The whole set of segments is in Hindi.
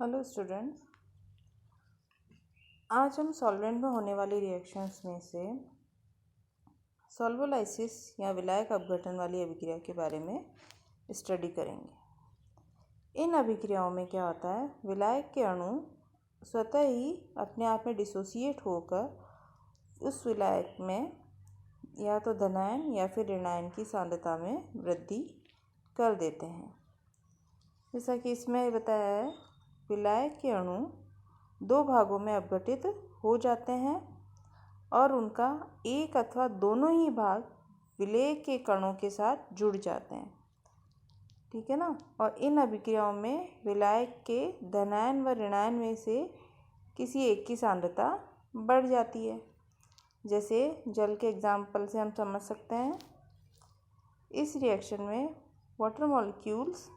हेलो स्टूडेंट्स, आज हम सॉल्वेंट में होने वाली रिएक्शंस में से सॉल्वोलाइसिस या विलायक अपघटन वाली अभिक्रिया के बारे में स्टडी करेंगे। इन अभिक्रियाओं में क्या होता है, विलायक के अणु स्वतः ही अपने आप में डिसोसिएट होकर उस विलायक में या तो धनायन या फिर ऋणायन की सांद्रता में वृद्धि कर देते हैं। जैसा कि इसमें बताया है, विलायक के अणु दो भागों में अपघटित हो जाते हैं और उनका एक अथवा दोनों ही भाग विलेय के कणों के साथ जुड़ जाते हैं। ठीक है ना। और इन अभिक्रियाओं में विलायक के धनायन व ऋणायन में से किसी एक की सांद्रता बढ़ जाती है। जैसे जल के एग्जाम्पल से हम समझ सकते हैं। इस रिएक्शन में वाटर मॉलिक्यूल्स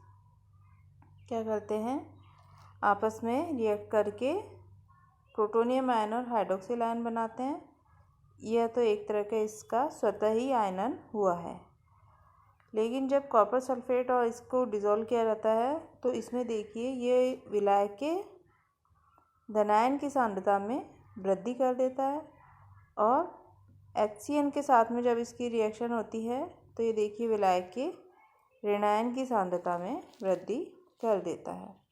क्या करते हैं, आपस में रिएक्ट करके प्रोटोनियम आयन और हाइड्रोक्सिल आयन बनाते हैं। यह तो एक तरह का इसका स्वतः ही आयनन हुआ है। लेकिन जब कॉपर सल्फेट और इसको डिज़ोल्व किया जाता है तो इसमें देखिए ये विलायक के धनायन की सांद्रता में वृद्धि कर देता है और HCN के साथ में जब इसकी रिएक्शन होती है तो ये देखिए विलायक के ऋणायन की सांद्रता में वृद्धि कर देता है।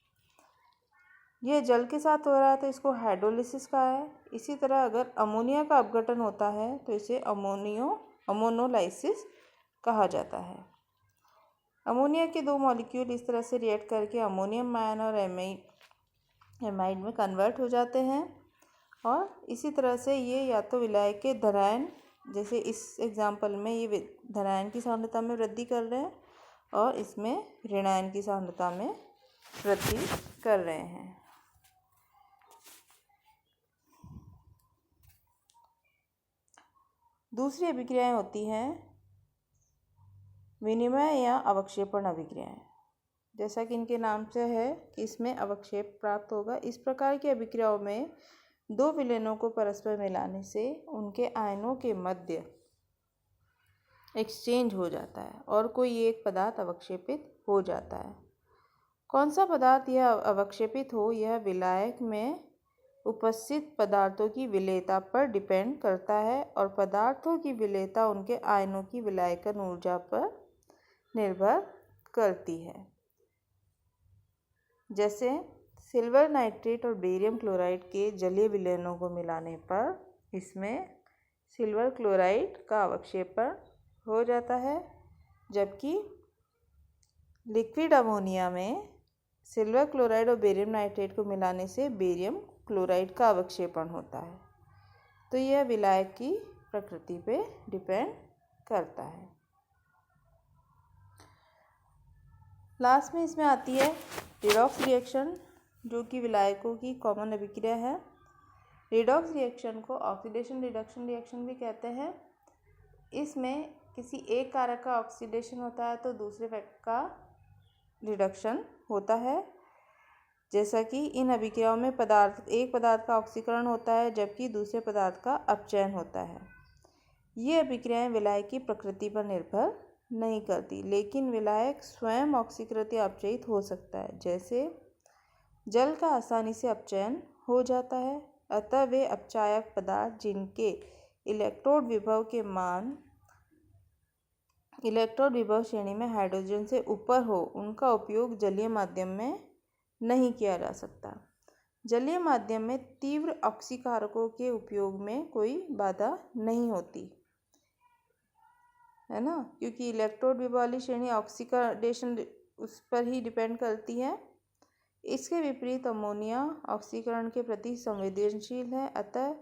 यह जल के साथ हो रहा है तो इसको हाइड्रोलिसिस कहा है। इसी तरह अगर अमोनिया का अपघटन होता है तो इसे अमोनोलाइसिस कहा जाता है। अमोनिया के दो मॉलिक्यूल इस तरह से रिएक्ट करके अमोनियम आयन और एमाइड में कन्वर्ट हो जाते हैं और इसी तरह से ये या तो विलायक के धनायन, जैसे इस एग्जाम्पल में ये धनायन की सांद्रता में वृद्धि कर रहे हैं और इसमें ऋणायन की सांद्रता में वृद्धि कर रहे हैं। दूसरी अभिक्रियाएं होती हैं विनिमय या अवक्षेपण अभिक्रियाएं। जैसा कि इनके नाम से है कि इसमें अवक्षेप प्राप्त होगा। इस प्रकार की अभिक्रियाओं में दो विलयनों को परस्पर मिलाने से उनके आयनों के मध्य एक्सचेंज हो जाता है और कोई एक पदार्थ अवक्षेपित हो जाता है। कौन सा पदार्थ यह अवक्षेपित हो, यह विलायक में उपस्थित पदार्थों की विलेयता पर डिपेंड करता है और पदार्थों की विलेयता उनके आयनों की विलायकन ऊर्जा पर निर्भर करती है। जैसे सिल्वर नाइट्रेट और बेरियम क्लोराइड के जलीय विलयनों को मिलाने पर इसमें सिल्वर क्लोराइड का अवक्षेपण हो जाता है, जबकि लिक्विड अमोनिया में सिल्वर क्लोराइड और बेरियम नाइट्रेट को मिलाने से बेरियम क्लोराइड का अवक्षेपण होता है। तो यह विलायक की प्रकृति पे डिपेंड करता है। लास्ट में इसमें आती है रिडॉक्स रिएक्शन, जो कि विलायकों की कॉमन अभिक्रिया है। रिडॉक्स रिएक्शन को ऑक्सीडेशन रिडक्शन रिएक्शन भी कहते हैं। इसमें किसी एक कारक का ऑक्सीडेशन होता है तो दूसरे का रिडक्शन होता है। जैसा कि इन अभिक्रियाओं में एक पदार्थ का ऑक्सीकरण होता है जबकि दूसरे पदार्थ का अपचयन होता है। ये अभिक्रियाएं विलायक की प्रकृति पर निर्भर नहीं करती, लेकिन विलायक स्वयं ऑक्सीकृत या अपचयित हो सकता है। जैसे जल का आसानी से अपचयन हो जाता है, अतः वे अपचायक पदार्थ जिनके इलेक्ट्रोड विभव श्रेणी में हाइड्रोजन से ऊपर हो, उनका उपयोग जलीय माध्यम में नहीं किया जा सकता। जलीय माध्यम में तीव्र ऑक्सीकारकों के उपयोग में कोई बाधा नहीं होती है ना, क्योंकि इलेक्ट्रोड विभव वाली श्रेणी ऑक्सीडेशन उस पर ही डिपेंड करती है। इसके विपरीत अमोनिया ऑक्सीकरण के प्रति संवेदनशील है, अतः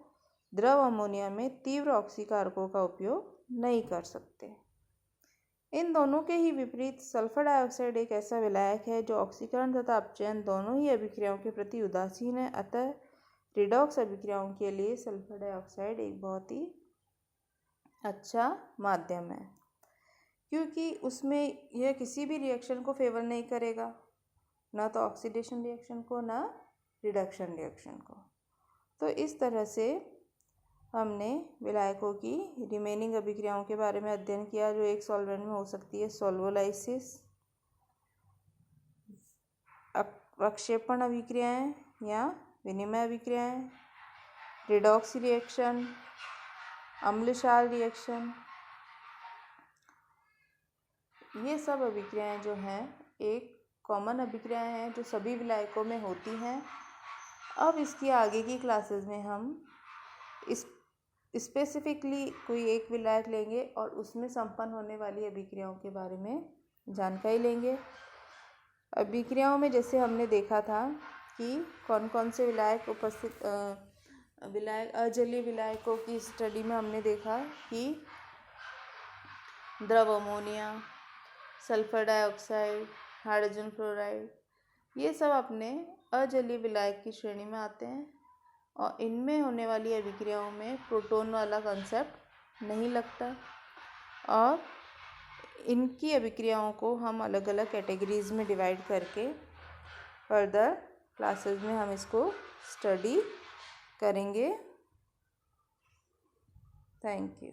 द्रव अमोनिया में तीव्र ऑक्सीकारकों का उपयोग नहीं कर सकते। इन दोनों के ही विपरीत सल्फर डाइऑक्साइड एक ऐसा विलायक है जो ऑक्सीकरण तथा अपचयन दोनों ही अभिक्रियाओं के प्रति उदासीन है। अतः रिडॉक्स अभिक्रियाओं के लिए सल्फर डाइऑक्साइड एक बहुत ही अच्छा माध्यम है, क्योंकि उसमें यह किसी भी रिएक्शन को फेवर नहीं करेगा, ना तो ऑक्सीडेशन रिएक्शन को ना रिडक्शन रिएक्शन को। तो इस तरह से हमने विलायकों की रिमेनिंग अभिक्रियाओं के बारे में अध्ययन किया जो एक सॉल्वेंट में हो सकती है। सॉल्वोलाइसिस, प्रक्षेपण अभिक्रियाएं या विनिमय अभिक्रियाएं, रिडॉक्स रिएक्शन, अम्ल क्षार रिएक्शन, ये सब अभिक्रियाएं जो हैं एक कॉमन अभिक्रियाएं हैं जो सभी विलायकों में होती हैं। अब इसकी आगे की क्लासेस में हम इस स्पेसिफिकली कोई एक विलायक लेंगे और उसमें संपन्न होने वाली अभिक्रियाओं के बारे में जानकारी लेंगे। अभिक्रियाओं में जैसे हमने देखा था कि कौन कौन से विलायक उपस्थित अजलीय विलायकों की स्टडी में हमने देखा कि द्रव ammonia, sulphur dioxide, hydrogen fluoride, ये सब अपने अजलीय विलायक की श्रेणी में आते हैं और इनमें होने वाली अभिक्रियाओं में प्रोटॉन वाला कंसेप्ट नहीं लगता और इनकी अभिक्रियाओं को हम अलग अलग कैटेगरीज में डिवाइड करके फर्दर क्लासेस में हम इसको स्टडी करेंगे। Thank you.